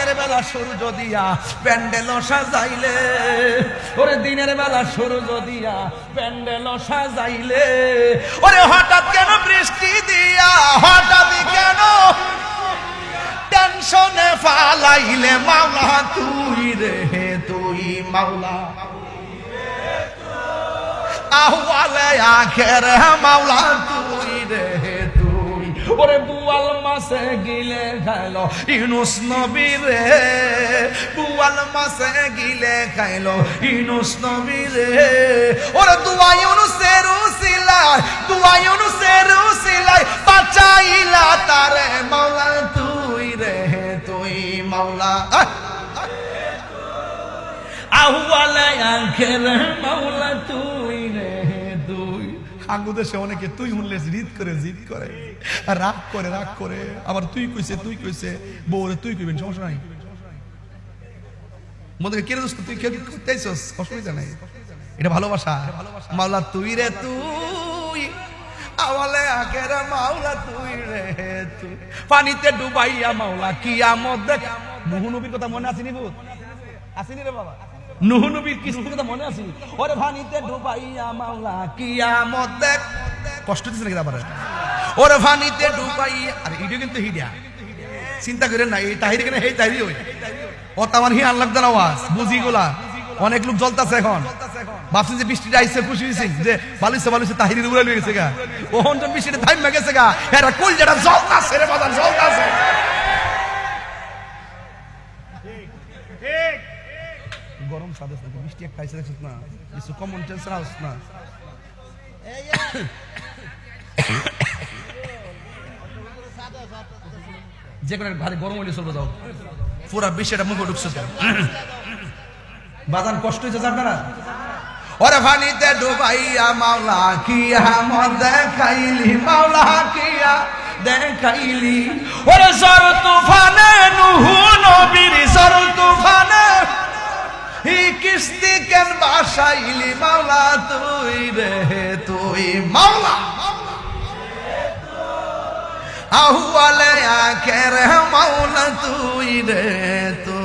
দিনের বেলা সূর্য দিয়া প্যান্ডেল সাজাইলে, ওরে দিনের বেলা সূর্য দিয়া প্যান্ডেল সাজাইলে, ওরে হঠাৎ কেন বৃষ্টি দিয়া, হঠাৎ কেন টেনশনে ফালাইলে মাওলা তুই রে তুই মাওলা, আহওয়ালে আখেরে মাওলা তুই রে তুই। ওরে বুয়াল মাছে গিলে খাইলো ইউনুস নবী রে, বুয়াল মাছে গিলে খাইলো ইউনুস নবী রে, ওরে দুয়া ইউনুসের উসিলায়, দুয়া ইউনুসের উসিলায় বাঁচাইলা তারে মাওলা তুই রে তুই মাওলা, আহওয়ালে আখেরে মাওলা তুই রে তুই। আঙ্গুদেশে অনেকে তুই শুনলে জিদ করে, জিদ করে, রাগ করে, রাগ করে, আবার তুই কইছে, তুই কইছে, বউরে তুই কইবেন, সমস্যা নাই। মধ্যে কে রে দোস্ত তুই কে করতেছস, অসুবিধা নাই, এটা ভালোবাসা। মাওলা তুই রে তুই, আওয়ালে আখেরে মাওলা তুই রে তুই। পানিতে ডুবাইয়া মাওলা কিয়ামত দেখ। নূহ নবীর কথা মনে আছে নি ভূত? আসেনি রে বাবা? নূহ নবীর কিস্তির কথা মনে আছে? ওরে পানিতে ডুবাইয়া মাওলা কিয়ামত দেখ। কষ্ট দিছে নাকি আবার? ওরে পানিতে ডুবাইয়া, আরে এটা কিন্তু হিডিয়া, চিন্তা করেন না, এই তাহির কেন এই তাহিরি হই ও তামান হি আল্লাহ দান আওয়াজ বুঝিগুলা। অনেক লোক জ্বলতাছে এখন, ভাবছেন যে বৃষ্টিটা আইছে, খুশি হইছেন যে বালুছে বালুছে তাহিরি উড়ে লয়ে গেছে গা, ওহন জন বৃষ্টিটা থাইমা গেছে গা, এরা কই যেটা জ্বলতাছে রে বাজান, জ্বলতাছে। গরম সাদে বৃষ্টি একটা আইছে দেখছিস না, কিছু কমন সেন্স রাখছ না। যে কোনো ভারী গরম হইলে চলবে, যাও পুরা বৃষ্টিটা মুখে ঢুকছে বাজান, কষ্ট হয়েছে আপনারা। ওরে পানিতে ডুবাইয়া মাওলা কিয়ামত দেখাইলি, মাওলা কিয়া দেখাইলি, ওরে ঝড় তুফানে নূহ নবীর ঝড় তুফানে হি কিস্তি কেন বাসাইলি মাওলা তুই রে তুই মাওলা, আহওয়ালে আখেরে মাওলা তুই রে তুই।